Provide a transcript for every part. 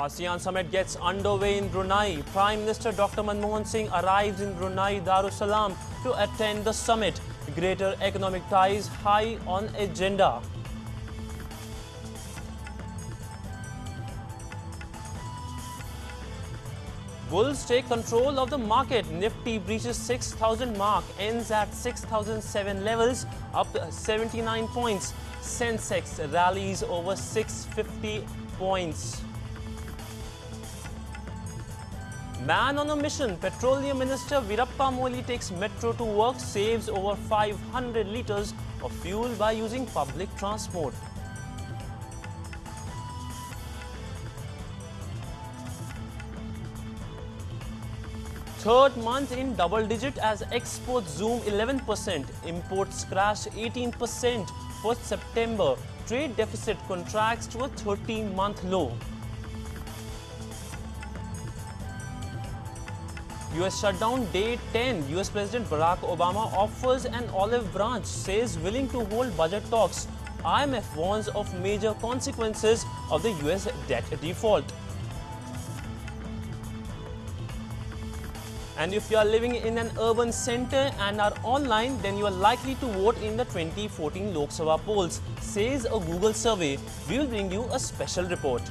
ASEAN summit gets underway in Brunei. Prime Minister Dr. Manmohan Singh arrives in Brunei Darussalam to attend the summit. Greater economic ties high on agenda. Bulls take control of the market. Nifty breaches 6,000 mark, ends at 6,007 levels, up 79 points. Sensex rallies over 650 points. Man on a mission. Petroleum Minister Veerappa Moily takes metro to work, saves over 500 litres of fuel by using public transport. Third month in double digit as exports zoom 11%, imports crash 18% for September. Trade deficit contracts to a 30-month low. US shutdown day 10. US President Barack Obama offers an olive branch, says willing to hold budget talks. IMF warns of major consequences of the US debt default. And if you are living in an urban centre and are online, then you are likely to vote in the 2014 Lok Sabha polls, says a Google survey. We will bring you a special report.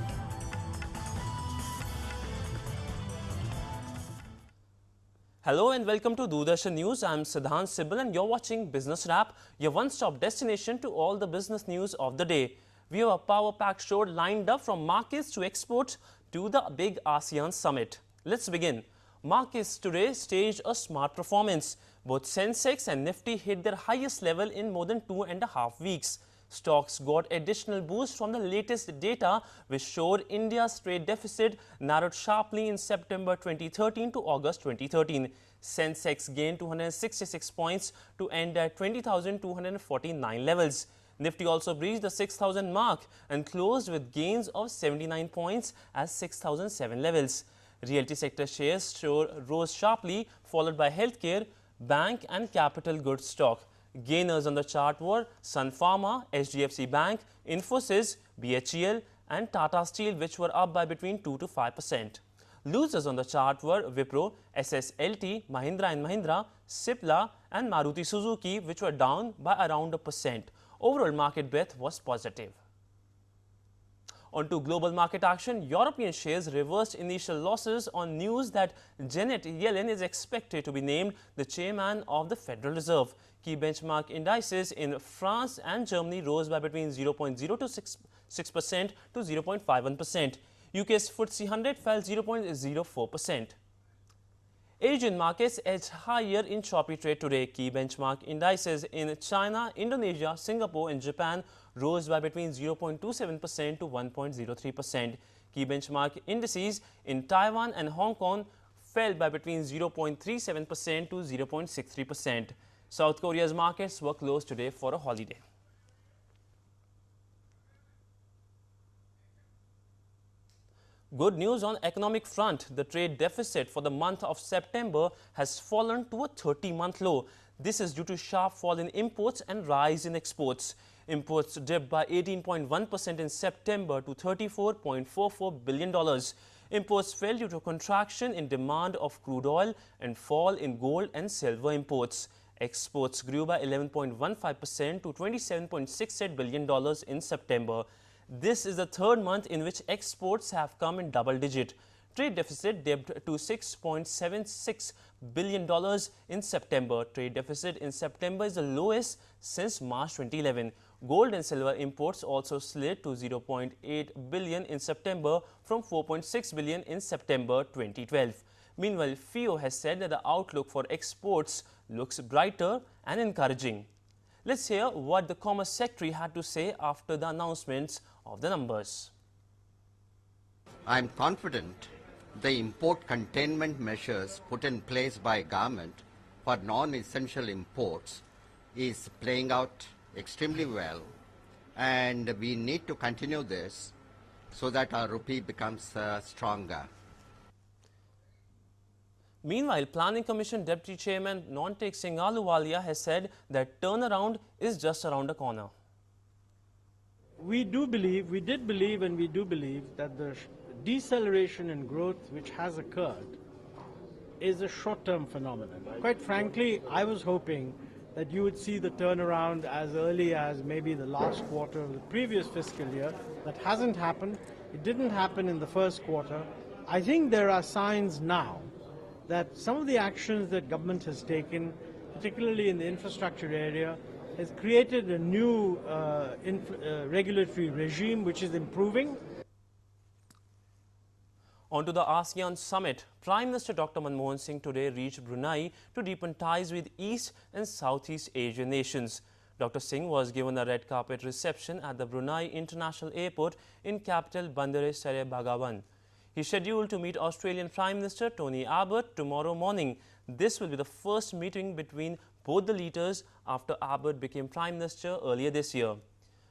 Hello and welcome to Doordarshan News. I am Sidhant, Sibal, and you're watching Business Wrap, your one-stop destination to all the business news of the day. We have a power-packed show lined up from markets to exports to the big ASEAN summit. Let's begin. Markets today staged a smart performance. Both Sensex and Nifty hit their highest level in more than 2.5 weeks. Stocks got additional boost from the latest data, which showed India's trade deficit narrowed sharply in September 2013 to August 2013. Sensex gained 266 points to end at 20,249 levels. Nifty also breached the 6,000 mark and closed with gains of 79 points at 6,007 levels. Realty sector shares rose sharply, followed by healthcare, bank and capital goods stock. Gainers on the chart were Sun Pharma, HDFC Bank, Infosys, BHEL and Tata Steel, which were up by between 2 to 5%. Losers on the chart were Wipro, SSLT, Mahindra & Mahindra, Cipla and Maruti Suzuki, which were down by around 1%. Overall market breadth was positive. On to global market action, European shares reversed initial losses on news that Janet Yellen is expected to be named the chairman of the Federal Reserve. Key benchmark indices in France and Germany rose by between 0.026% to 0.51%. UK's FTSE 100 fell 0.04%. Asian markets edged higher in choppy trade today. Key benchmark indices in China, Indonesia, Singapore and Japan rose by between 0.27% to 1.03%. Key benchmark indices in Taiwan and Hong Kong fell by between 0.37% to 0.63%. South Korea's markets were closed today for a holiday. Good news on economic front. The trade deficit for the month of September has fallen to a 30-month low. This is due to sharp fall in imports and rise in exports. Imports dipped by 18.1% in September to $34.44 billion. Imports fell due to a contraction in demand of crude oil and fall in gold and silver imports. Exports grew by 11.15% to $27.68 billion in September. This is the third month in which exports have come in double digit. Trade deficit dipped to $6.76 billion in September. Trade deficit in September is the lowest since March 2011. Gold and silver imports also slid to $0.8 billion in September from $4.6 billion in September 2012. Meanwhile, FIO has said that the outlook for exports looks brighter and encouraging. Let's hear what the Commerce Secretary had to say after the announcements of the numbers. I am confident the import containment measures put in place by government for non-essential imports is playing out extremely well, and we need to continue this so that our rupee becomes stronger. Meanwhile, Planning Commission Deputy Chairman Nontek Singh Ahluwalia has said that turnaround is just around the corner. We did believe and we do believe that the deceleration in growth which has occurred is a short-term phenomenon. Quite frankly, I was hoping that you would see the turnaround as early as maybe the last quarter of the previous fiscal year. That hasn't happened. It didn't happen in the first quarter. I think there are signs now that some of the actions that government has taken, particularly in the infrastructure area, has created a new regulatory regime which is improving. On to the ASEAN summit. Prime Minister Dr. Manmohan Singh today reached Brunei to deepen ties with East and Southeast Asian nations. Dr. Singh was given a red carpet reception at the Brunei International Airport in capital Bandar Seri Begawan. He is scheduled to meet Australian Prime Minister Tony Abbott tomorrow morning. This will be the first meeting between both the leaders after Abbott became Prime Minister earlier this year.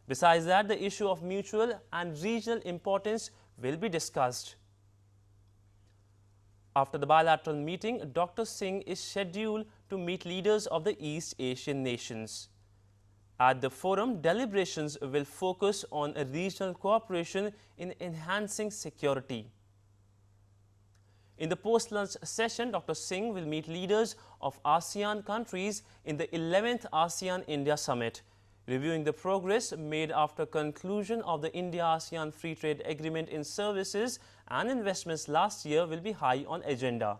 Besides that, the issue of mutual and regional importance will be discussed. After the bilateral meeting, Dr. Singh is scheduled to meet leaders of the East Asian nations. At the forum, deliberations will focus on regional cooperation in enhancing security. In the post-lunch session, Dr. Singh will meet leaders of ASEAN countries in the 11th ASEAN-India Summit. Reviewing the progress made after conclusion of the India-ASEAN Free Trade Agreement in services and investments last year will be high on agenda.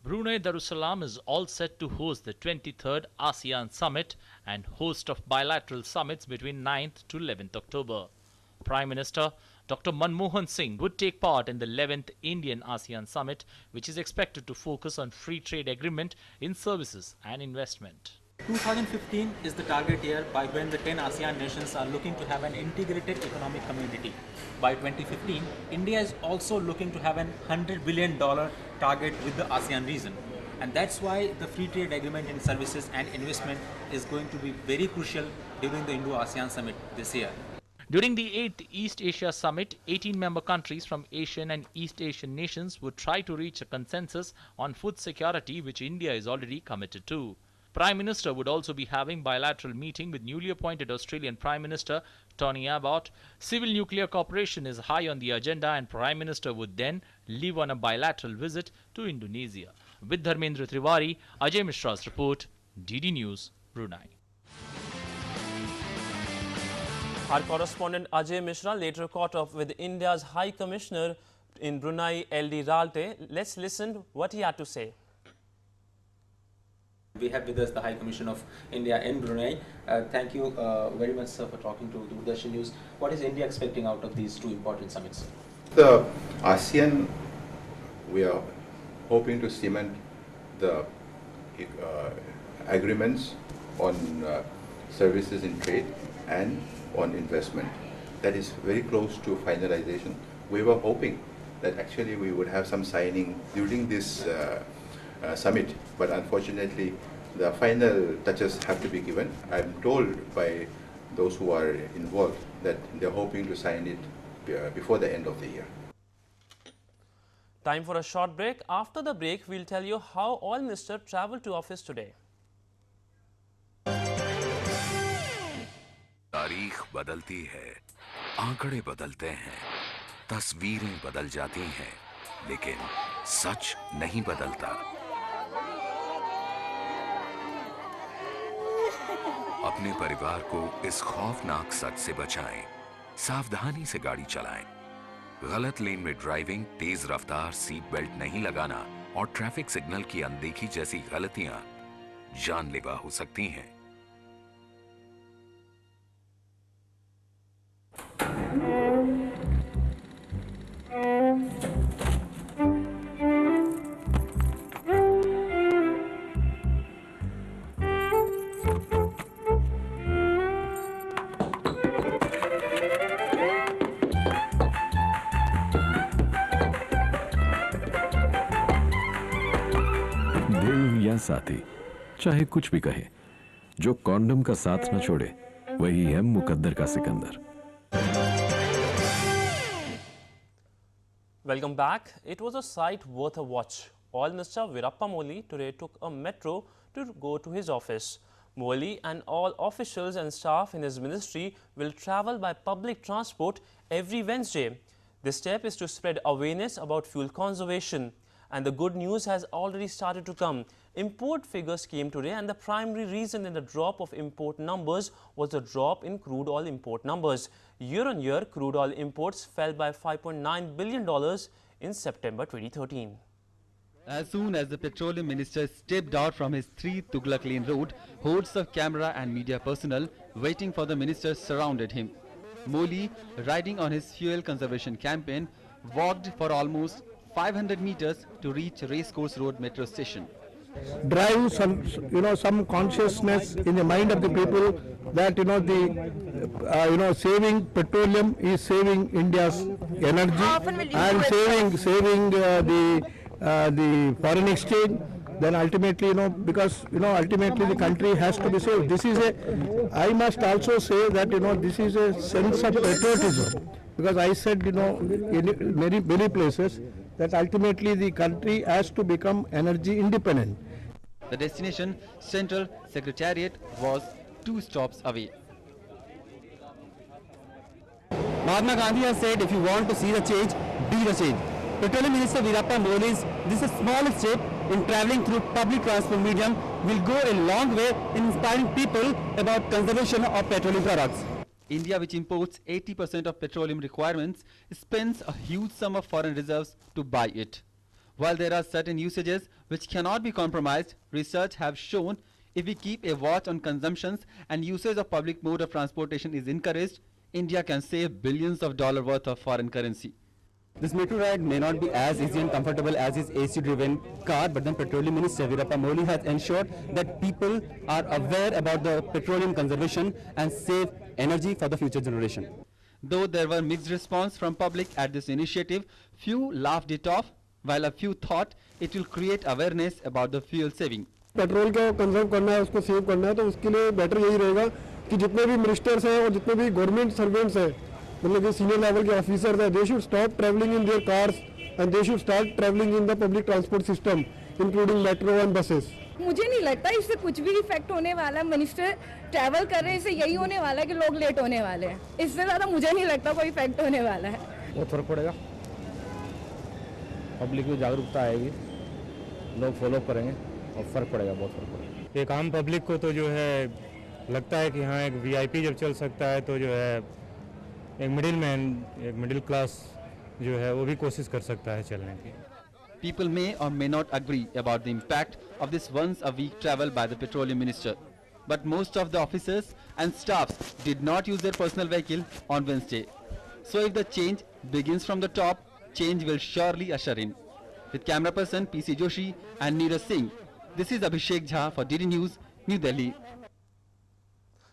Brunei Darussalam is all set to host the 23rd ASEAN Summit and host of bilateral summits between 9th to 11th October. Prime Minister Dr. Manmohan Singh would take part in the 11th Indian ASEAN Summit, which is expected to focus on free trade agreement in services and investment. 2015 is the target year by when the 10 ASEAN nations are looking to have an integrated economic community. By 2015, India is also looking to have an $100 billion target with the ASEAN region. And that's why the free trade agreement in services and investment is going to be very crucial during the Indo-ASEAN Summit this year. During the 8th East Asia Summit, 18 member countries from Asian and East Asian nations would try to reach a consensus on food security, which India is already committed to. Prime Minister would also be having bilateral meeting with newly appointed Australian Prime Minister Tony Abbott. Civil nuclear cooperation is high on the agenda, and Prime Minister would then leave on a bilateral visit to Indonesia. With Dharmendra Triwari, Ajay Mishra's report, DD News, Brunei. Our correspondent Ajay Mishra later caught up with India's High Commissioner in Brunei, LD Ralte. Let's listen what he had to say. We have with us the High Commission of India in Brunei. Thank you very much, sir, for talking to Doordarshan News. What is India expecting out of these two important summits? The ASEAN, we are hoping to cement the agreements on services in trade and on investment. That is very close to finalization. We were hoping that actually we would have some signing during this summit, but unfortunately the final touches have to be given. I'm told by those who are involved that they're hoping to sign it before the end of the year. Time for a short break. After the break, we'll tell you how Oil Minister travelled to office today. तारीख बदलती है, आंकड़े बदलते हैं, तस्वीरें बदल जाती हैं, लेकिन सच नहीं बदलता। अपने परिवार को इस खौफनाक सच से बचाएं, सावधानी से गाड़ी चलाएं। गलत लेन में ड्राइविंग, तेज रफ्तार, सीट बेल्ट नहीं लगाना और ट्रैफिक सिग्नल की अनदेखी जैसी गलतियां जानलेवा हो सकती हैं। साथी चाहे कुछ भी कहे, जो कॉन्डम का साथ न छोड़े वही है मुकद्दर का Sikandar. Welcome back. It was a sight worth a watch. All Minister Veerappa Moily today took a metro to go to his office. Moily and all officials and staff in his ministry will travel by public transport every Wednesday. This step is to spread awareness about fuel conservation. And the good news has already started to come. Import figures came today, and the primary reason in the drop of import numbers was the drop in crude oil import numbers. Year on year, crude oil imports fell by $5.9 billion in September 2013. As soon as the petroleum minister stepped out from his 3 Tughlaq Lane road, hordes of camera and media personnel waiting for the minister surrounded him. Moily, riding on his fuel conservation campaign, walked for almost 500 meters to reach Racecourse Road metro station. Drive some consciousness in the mind of the people that saving petroleum is saving India's energy and saving the foreign exchange. Then ultimately, because ultimately the country has to be saved. This is I must also say that this is a sense of patriotism, because I said in many places that ultimately the country has to become energy independent. The destination, Central Secretariat, was 2 stops away. Mahatma Gandhi has said, if you want to see the change, be the change. Petroleum Minister Veerappa Moily's this is a small step in travelling through public transport medium will go a long way in inspiring people about conservation of petroleum products. India, which imports 80% of petroleum requirements, spends a huge sum of foreign reserves to buy it. While there are certain usages which cannot be compromised, research have shown if we keep a watch on consumptions and usage of public mode of transportation is encouraged, India can save billions of dollars worth of foreign currency. This metro ride may not be as easy and comfortable as his AC-driven car, but then Petroleum Minister Veerappa Moily has ensured that people are aware about the petroleum conservation and save energy for the future generation. Though there were mixed response from public at this initiative, few laughed it off, while a few thought it will create awareness about the fuel saving. Petrol को conserve करना है, उसको save करना है, तो उसके लिए better यही रहेगा कि जितने भी मिनिस्टर्स हैं और जितने भी गवर्नमेंट सर्वेंट्स हैं, मतलब कि सीनियर लेवल के ऑफिसर्स हैं, they should stop travelling in their cars and they should start travelling in the public transport system including metro and buses. मुझे नहीं लगता इससे कुछ भी इफेक्ट होने वाला है. मिनिस्टर ट्रैवल कर रहे हैं, इससे यही होने वाला है कि लोग लेट होने वाले हैं. इससे ज़्यादा मुझे नहीं लगता कोई इफेक्ट होने वाला है. बहुत फर्क पड़ेगा, पब्लिक में जागरूकता आएगी, लोग फॉलो करेंगे और फर्क पड़ेगा, बहुत फर्क पड़ेगा. एक आम पब्लिक को तो जो है लगता है कि हाँ एक वीआईपी जब चल सकता है तो जो है एक मिडिल मैन, एक मिडिल क्लास जो है वो भी कोशिश कर सकता है चलने की. People may or may not agree about the impact of this once a week travel by the petroleum minister. But most of the officers and staffs did not use their personal vehicle on Wednesday. So if the change begins from the top, change will surely usher in. With camera person PC Joshi and Neeraj Singh, this is Abhishek Jha for DD News, New Delhi.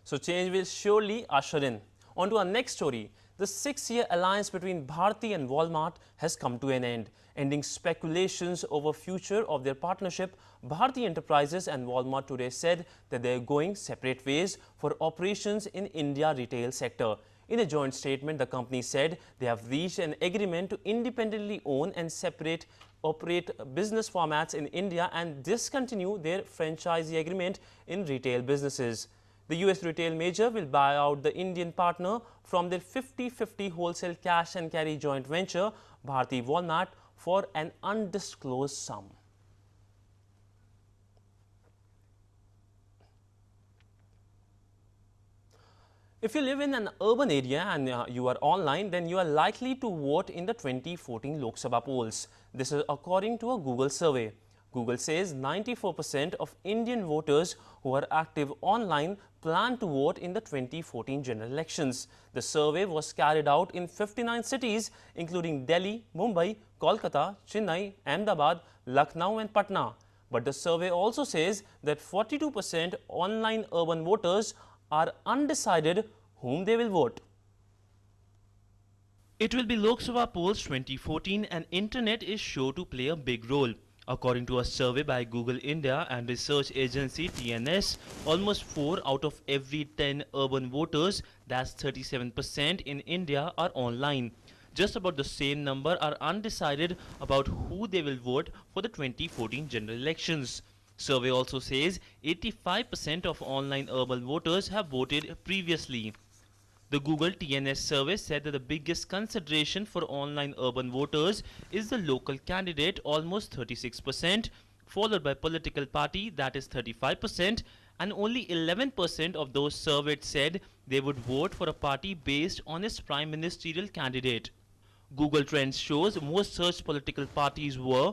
So change will surely usher in. On to our next story. The 6-year alliance between Bharti and Walmart has come to an end. Ending speculations over future of their partnership, Bharti Enterprises and Walmart today said that they are going separate ways for operations in India retail sector. In a joint statement, the company said they have reached an agreement to independently own and operate business formats in India and discontinue their franchisee agreement in retail businesses. The US retail major will buy out the Indian partner from their 50-50 wholesale cash and carry joint venture, Bharti Walmart, for an undisclosed sum. If you live in an urban area and you are online, then you are likely to vote in the 2014 Lok Sabha polls. This is according to a Google survey. Google says 94% of Indian voters who are active online plan to vote in the 2014 general elections. The survey was carried out in 59 cities, including Delhi, Mumbai, Kolkata, Chennai, Ahmedabad, Lucknow and Patna. But the survey also says that 42% online urban voters are undecided whom they will vote. It will be Lok Sabha polls 2014 and internet is sure to play a big role. According to a survey by Google India and research agency TNS, almost 4 out of every 10 urban voters, that's 37% in India, are online. Just about the same number are undecided about who they will vote for the 2014 general elections. Survey also says 85% of online urban voters have voted previously. The Google TNS survey said that the biggest consideration for online urban voters is the local candidate, almost 36%, followed by political party, that is 35%, and only 11% of those surveyed said they would vote for a party based on its prime ministerial candidate. Google Trends shows most searched political parties were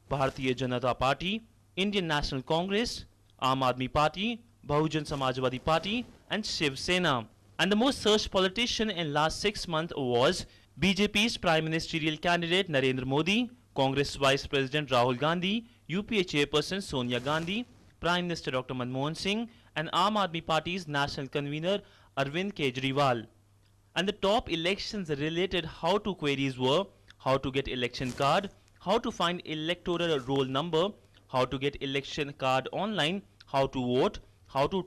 Bharatiya Janata Party, Indian National Congress, Aam Aadmi Party, Bahujan Samajwadi Party, and Shiv Sena. And the most searched politician in last 6 months was BJP's Prime Ministerial candidate Narendra Modi, Congress Vice President Rahul Gandhi, UPA Chairperson Sonia Gandhi, Prime Minister Dr. Manmohan Singh, and Aam Aadmi Party's National Convener Arvind Kejriwal. And the top elections related how-to queries were how to get election card, how to find electoral roll number, how to get election card online, how to vote, how to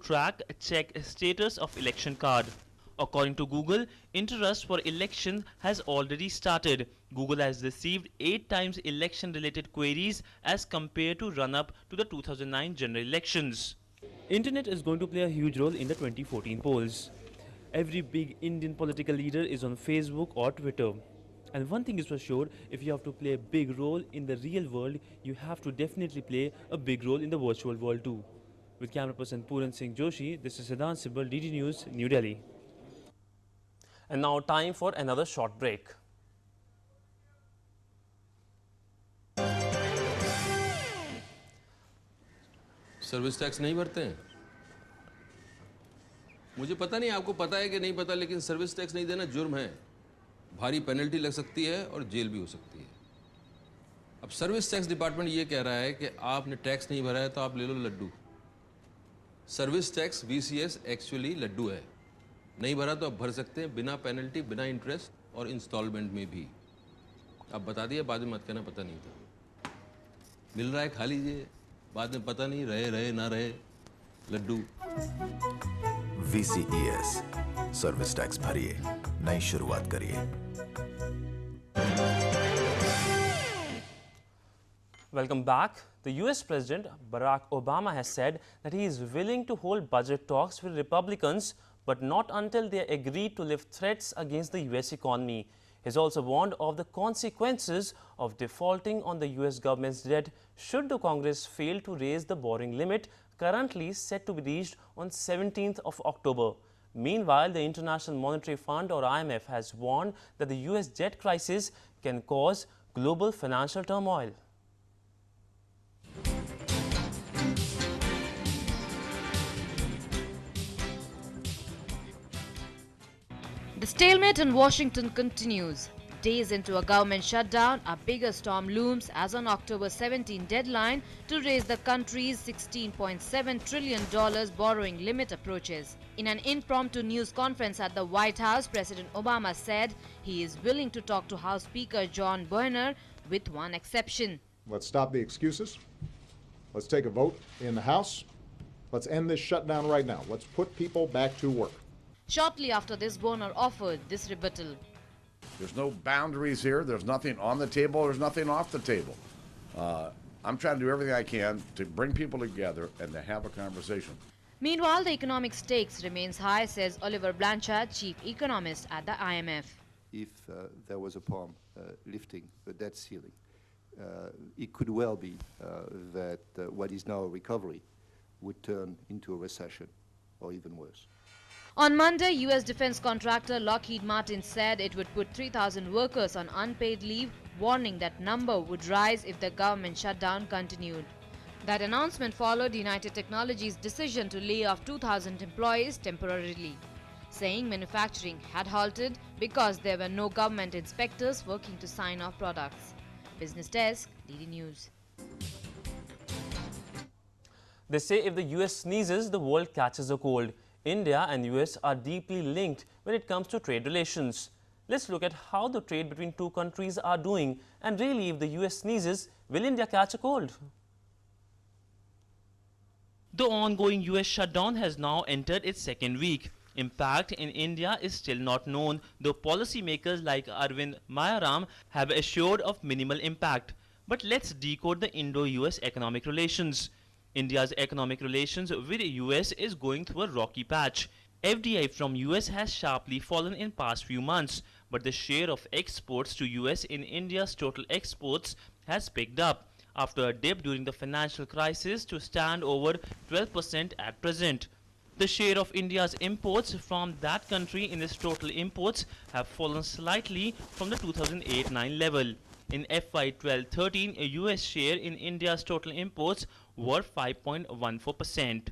check status of election card. According to Google, interest for election has already started. Google has received 8 times election-related queries as compared to run-up to the 2009 general elections. Internet is going to play a huge role in the 2014 polls. Every big Indian political leader is on Facebook or Twitter. And one thing is for sure, if you have to play a big role in the real world, you have to definitely play a big role in the virtual world too. With camera person Puran Singh Joshi, this is Sidhant, Sibal, DD News, New Delhi. And now time for another short break. Service tax नहीं भरते हैं? मुझे पता नहीं आपको पता है कि नहीं पता, लेकिन सर्विस टैक्स नहीं देना जुर्म है। भारी पेनल्टी लग सकती है और जेल भी हो सकती है। अब सर्विस टैक्स डिपार्टमेंट ये कह रहा है कि आपने टैक्स नहीं भरा है तो आप ले लो laddoo. Service tax VCS actually laddoo है। नहीं भरा तो आप भर सकते हैं बिना पेनल्टी, बिना इंटरेस्ट और इंस्टॉलमेंट में भी। अब बता दिए, बाद में मत कहना पता नहीं था। मिल रहा है, खा लीजिए, बाद में पता नहीं रहे ना रहे लड्डू। VCES सर्विस टैक्स भरिए, नई शुरुआत करिए। Welcome back. The US President Barack Obama has said that he is willing to hold budget talks with Republicans, but not until they agree to lift threats against the US economy. He has also warned of the consequences of defaulting on the US government's debt should the Congress fail to raise the borrowing limit currently set to be reached on 17th of October. Meanwhile, the International Monetary Fund or IMF has warned that the US debt crisis can cause global financial turmoil. The stalemate in Washington continues. Days into a government shutdown, a bigger storm looms as on October 17 deadline to raise the country's $16.7 trillion borrowing limit approaches. In an impromptu news conference at the White House, President Obama said he is willing to talk to House Speaker John Boehner with one exception. Let's stop the excuses. Let's take a vote in the House. Let's end this shutdown right now. Let's put people back to work. Shortly after this, Boehner offered this rebuttal. There's no boundaries here. There's nothing on the table. There's nothing off the table. I'm trying to do everything I can to bring people together and to have a conversation. Meanwhile, the economic stakes remains high, says Oliver Blanchard, chief economist at the IMF. If there was a problem lifting the debt ceiling, it could well be that what is now a recovery would turn into a recession or even worse. On Monday, U.S. defense contractor Lockheed Martin said it would put 3,000 workers on unpaid leave, warning that number would rise if the government shutdown continued. That announcement followed United Technologies' decision to lay off 2,000 employees temporarily, saying manufacturing had halted because there were no government inspectors working to sign off products. Business Desk, DD News. They say if the US sneezes, the world catches a cold. India and US are deeply linked when it comes to trade relations. Let's look at how the trade between two countries are doing, and really if the US sneezes, will India catch a cold? The ongoing US shutdown has now entered its second week. Impact in India is still not known, though policymakers like Arvind Mayaram have assured of minimal impact. But let's decode the Indo-US economic relations. India's economic relations with the US is going through a rocky patch. FDI from US has sharply fallen in past few months, but the share of exports to US in India's total exports has picked up after a dip during the financial crisis to stand over 12% at present. The share of India's imports from that country in its total imports have fallen slightly from the 2008-9 level. In FY 12-13, a US share in India's total imports were 5.14%.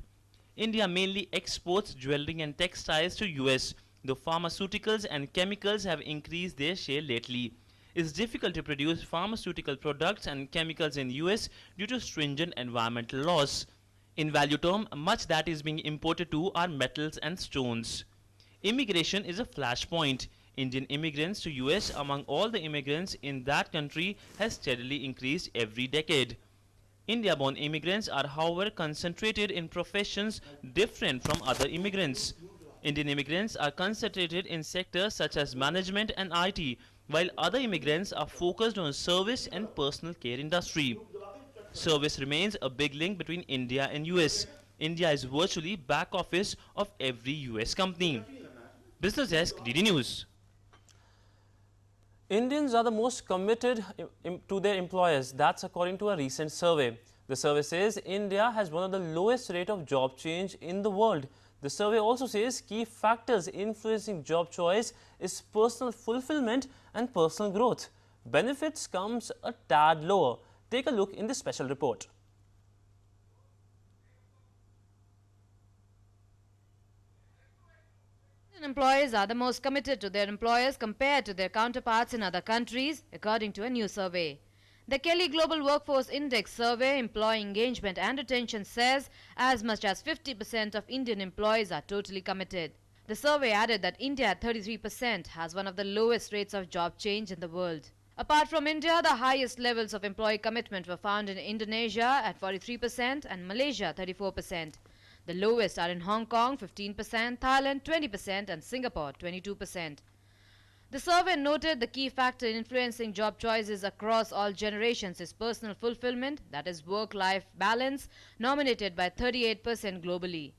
India mainly exports jewelry and textiles to US, though pharmaceuticals and chemicals have increased their share lately. It's difficult to produce pharmaceutical products and chemicals in US due to stringent environmental laws. In value term, much that is being imported too are metals and stones. Immigration is a flashpoint. Indian immigrants to US among all the immigrants in that country has steadily increased every decade. India-born immigrants are however concentrated in professions different from other immigrants. Indian immigrants are concentrated in sectors such as management and IT, while other immigrants are focused on service and personal care industry. Service remains a big link between India and US. India is virtually back office of every US company. Business Desk, DD News. Indians are the most committed to their employers. That's according to a recent survey. The survey says India has one of the lowest rate of job change in the world. The survey also says key factors influencing job choice is personal fulfillment and personal growth. Benefits comes a tad lower. Take a look in this special report. Employees are the most committed to their employers compared to their counterparts in other countries, according to a new survey. The Kelly Global Workforce Index survey, Employee Engagement and Retention, says as much as 50% of Indian employees are totally committed. The survey added that India at 33% has one of the lowest rates of job change in the world. Apart from India, the highest levels of employee commitment were found in Indonesia at 43% and Malaysia 34%. The lowest are in Hong Kong 15%, Thailand 20% and Singapore 22%. The survey noted the key factor influencing job choices across all generations is personal fulfillment, that is work-life balance, nominated by 38% globally.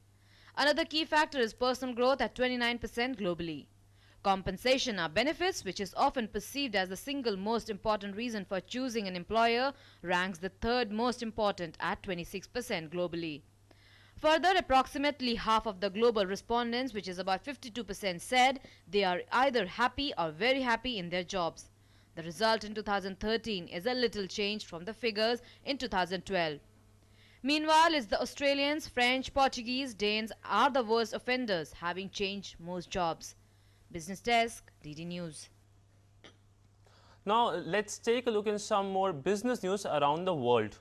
Another key factor is personal growth at 29% globally. Compensation or benefits, which is often perceived as the single most important reason for choosing an employer, ranks the third most important at 26% globally. Further, approximately half of the global respondents, which is about 52%, said they are either happy or very happy in their jobs. The result in 2013 is a little changed from the figures in 2012. Meanwhile, it's the Australians, French, Portuguese, Danes are the worst offenders, having changed most jobs. Business Desk, DD News. Now, let's take a look in some more business news around the world.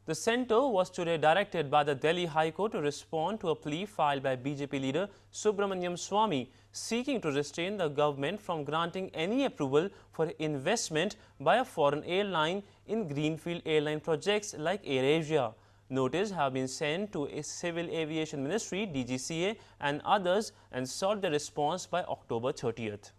The centre was today directed by the Delhi High Court to respond to a plea filed by BJP leader Subramaniam Swamy seeking to restrain the government from granting any approval for investment by a foreign airline in greenfield airline projects like AirAsia. Notice have been sent to a Civil Aviation Ministry, DGCA and others and sought the response by October 30th.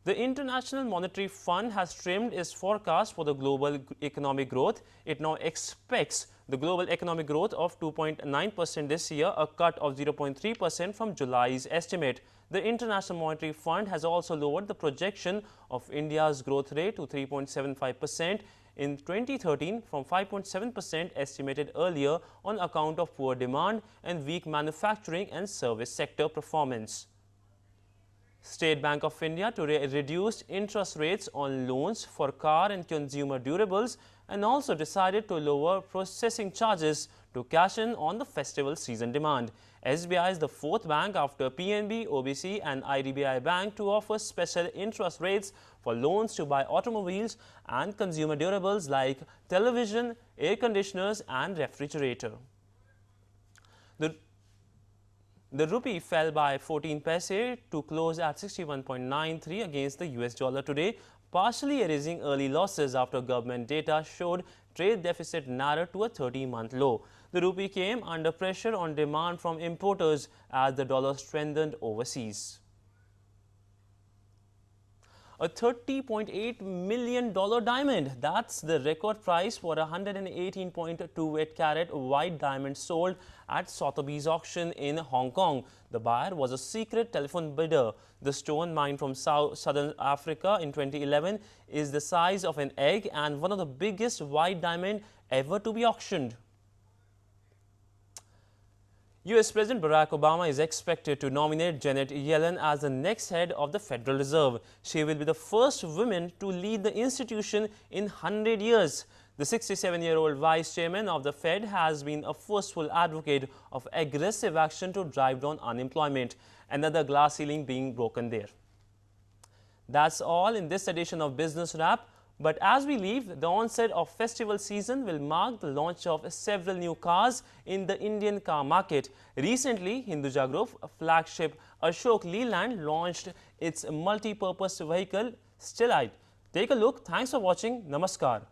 The International Monetary Fund has trimmed its forecast for the global economic growth. It now expects the global economic growth of 2.9% this year, a cut of 0.3% from July's estimate. The International Monetary Fund has also lowered the projection of India's growth rate to 3.75% in 2013 from 5.7% estimated earlier on account of poor demand and weak manufacturing and service sector performance. State Bank of India today reduced interest rates on loans for car and consumer durables and also decided to lower processing charges to cash in on the festival season demand. SBI is the fourth bank after PNB, OBC and IDBI Bank to offer special interest rates for loans to buy automobiles and consumer durables like television, air conditioners and refrigerator. The rupee fell by 14 paise to close at 61.93 against the US dollar today, partially erasing early losses after government data showed trade deficit narrowed to a 30-month low. The rupee came under pressure on demand from importers as the dollar strengthened overseas. A $30.8 million diamond. That's the record price for a 118.28 carat white diamond sold at Sotheby's auction in Hong Kong. The buyer was a secret telephone bidder. The stone, mined from southern Africa in 2011, is the size of an egg and one of the biggest white diamond ever to be auctioned. US President Barack Obama is expected to nominate Janet Yellen as the next head of the Federal Reserve. She will be the first woman to lead the institution in 100 years. The 67-year-old vice chairman of the Fed has been a forceful advocate of aggressive action to drive down unemployment. Another glass ceiling being broken there. That's all in this edition of Business Wrap. But as we leave, the onset of festival season will mark the launch of several new cars in the Indian car market. Recently, Hinduja Group flagship Ashok Leland launched its multi-purpose vehicle Steelite. Take a look. Thanks for watching. Namaskar.